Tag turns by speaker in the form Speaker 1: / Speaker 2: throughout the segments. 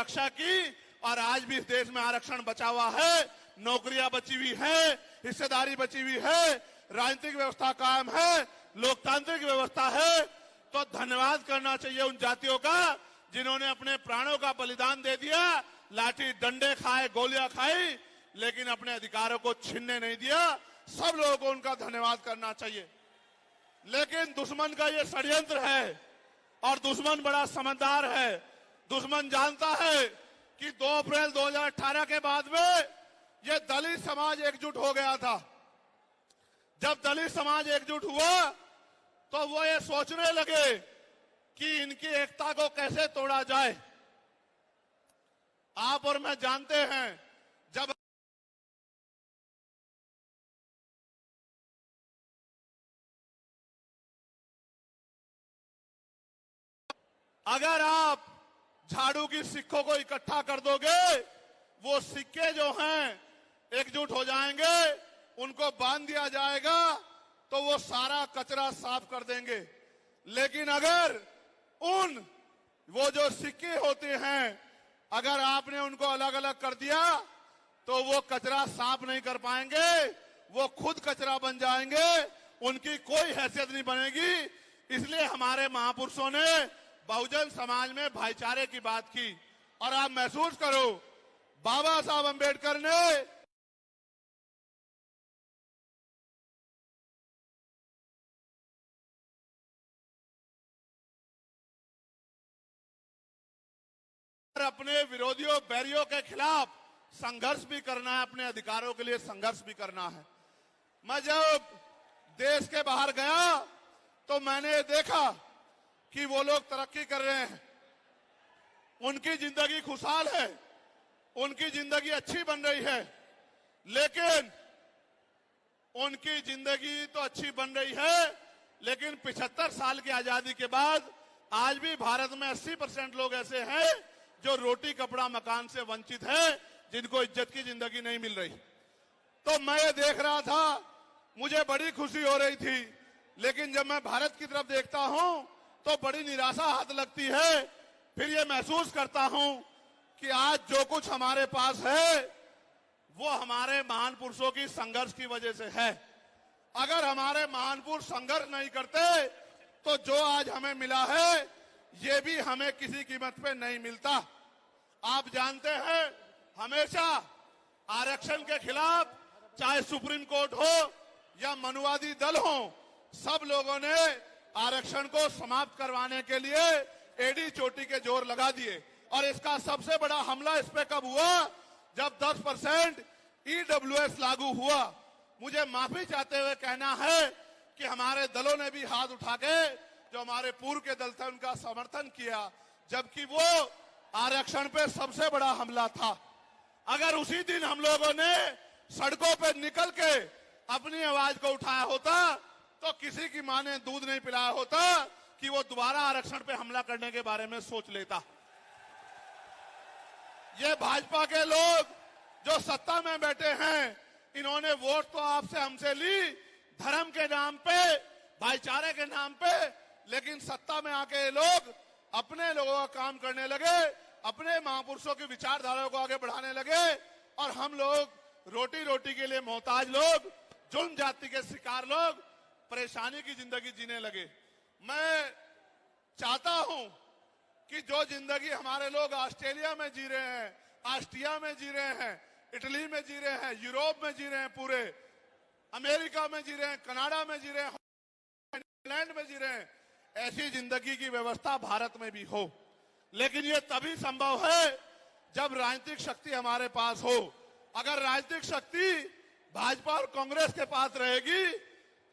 Speaker 1: रक्षा की और आज भी इस देश में आरक्षण बचा हुआ है, नौकरियां बची हुई है, हिस्सेदारी बची हुई है, राजनीतिक व्यवस्था कायम है, लोकतांत्रिक व्यवस्था है। तो धन्यवाद करना चाहिए उन जातियों का जिन्होंने अपने प्राणों का बलिदान दे दिया, लाठी डंडे खाए, गोलियां खाई, लेकिन अपने अधिकारों को छीनने नहीं दिया। सब लोगों को उनका धन्यवाद करना चाहिए। लेकिन दुश्मन का ये षड्यंत्र है और दुश्मन बड़ा समझदार है। दुश्मन जानता है कि 2 अप्रैल 2018 के बाद में ये दलित समाज एकजुट हो गया था। जब दलित समाज एकजुट हुआ तो वो ये सोचने लगे कि इनकी एकता को कैसे तोड़ा जाए। आप और मैं जानते हैं, जब अगर आप झाड़ू की सिक्कों को इकट्ठा कर दोगे, वो सिक्के जो हैं एकजुट हो जाएंगे, उनको बांध दिया जाएगा तो वो सारा कचरा साफ कर देंगे। लेकिन अगर वो जो सिक्के होते हैं, अगर आपने उनको अलग अलग कर दिया तो वो कचरा साफ नहीं कर पाएंगे, वो खुद कचरा बन जाएंगे, उनकी कोई हैसियत नहीं बनेगी। इसलिए हमारे महापुरुषों ने बहुजन समाज में भाईचारे की बात की। और आप महसूस करो, बाबा साहब अंबेडकर ने अपने विरोधियों, बैरियों के खिलाफ संघर्ष भी करना है, अपने अधिकारों के लिए संघर्ष भी करना है। मैं जब देश के बाहर गया तो मैंने देखा कि वो लोग तरक्की कर रहे हैं, उनकी जिंदगी खुशहाल है, उनकी जिंदगी अच्छी बन रही है। लेकिन उनकी जिंदगी तो अच्छी बन रही है, लेकिन 75 साल की आजादी के बाद आज भी भारत में 80% लोग ऐसे हैं जो रोटी कपड़ा मकान से वंचित हैं, जिनको इज्जत की जिंदगी नहीं मिल रही। तो मैं ये देख रहा था, मुझे बड़ी खुशी हो रही थी। लेकिन जब मैं भारत की तरफ देखता हूं तो बड़ी निराशा हाथ लगती है। फिर ये महसूस करता हूं कि आज जो कुछ हमारे पास है वो हमारे महान पुरुषों की संघर्ष की वजह से है। अगर हमारे महान पुरुष संघर्ष नहीं करते तो जो आज हमें मिला है ये भी हमें किसी कीमत पे नहीं मिलता। आप जानते हैं, हमेशा आरक्षण के खिलाफ चाहे सुप्रीम कोर्ट हो या मनुवादी दल हो, सब लोगों ने आरक्षण को समाप्त करवाने के लिए एड़ी चोटी के जोर लगा दिए। और इसका सबसे बड़ा हमला इस पे कब हुआ, जब 10% ईडब्ल्यूएस लागू हुआ। मुझे माफी चाहते हुए कहना है कि हमारे दलों ने भी हाथ उठा के, जो हमारे पूर्व के दल थे, उनका समर्थन किया, जबकि वो आरक्षण पे सबसे बड़ा हमला था। अगर उसी दिन हम लोगों ने सड़कों पे निकल के अपनी आवाज को उठाया होता तो किसी की मां ने दूध नहीं पिलाया होता कि वो दोबारा आरक्षण पे हमला करने के बारे में सोच लेता। ये भाजपा के लोग जो सत्ता में बैठे हैं, इन्होंने वोट तो आपसे हमसे ली धर्म के नाम पे, भाईचारे के नाम पे, लेकिन सत्ता में आके ये लोग अपने लोगों का काम करने लगे, अपने महापुरुषों की विचारधारा को आगे बढ़ाने लगे और हम लोग रोटी रोटी के लिए मोहताज लोग, जुल्म जाति के शिकार लोग परेशानी की जिंदगी जीने लगे। मैं चाहता हूं कि जो जिंदगी हमारे लोग ऑस्ट्रेलिया में जी रहे हैं, ऑस्ट्रिया में जी रहे हैं, इटली में जी रहे हैं, यूरोप में जी रहे हैं, पूरे अमेरिका में जी रहे हैं, कनाडा में जी रहे हैं, इंग्लैंड में जी रहे हैं, ऐसी जिंदगी की व्यवस्था भारत में भी हो। लेकिन ये तभी संभव है जब राजनीतिक शक्ति हमारे पास हो। अगर राजनीतिक शक्ति भाजपा और कांग्रेस के पास रहेगी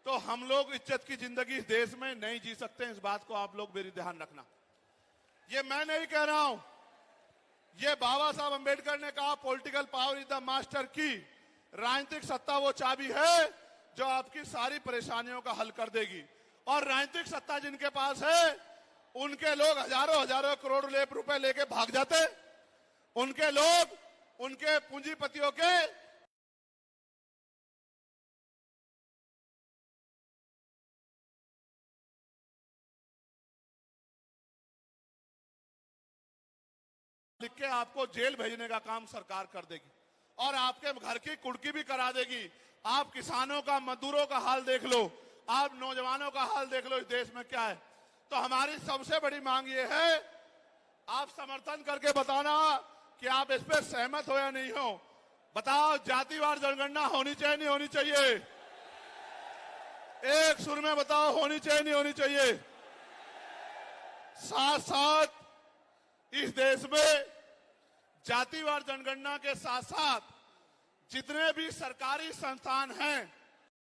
Speaker 1: तो हम लोग इज्जत की जिंदगी इस देश में नहीं जी सकते। इस बात को आप लोग मेरी ध्यान रखना। ये मैं नहीं कह रहा हूं, ये बाबा साहब अंबेडकर ने कहा, political power is the master की। राजनीतिक सत्ता वो चाबी है जो आपकी सारी परेशानियों का हल कर देगी। और राजनीतिक सत्ता जिनके पास है, उनके लोग हजारों हजारों करोड़ रुपए लेके भाग जाते। उनके लोग, उनके पूंजीपतियों के लिख के आपको जेल भेजने का काम सरकार कर देगी और आपके घर की कुर्की भी करा देगी। आप किसानों का, मजदूरों का हाल देख लो, आप नौजवानों का हाल देख लो इस देश में क्या है। तो हमारी सबसे बड़ी मांग ये है, आप समर्थन करके बताना कि आप इस पे सहमत हो या नहीं हो। बताओ, जातिवार जनगणना होनी चाहिए नहीं होनी चाहिए? एक सुर में बताओ, होनी चाहिए नहीं होनी चाहिए? साथ साथ इस देश में जातिवार जनगणना के साथ साथ जितने भी सरकारी संस्थान हैं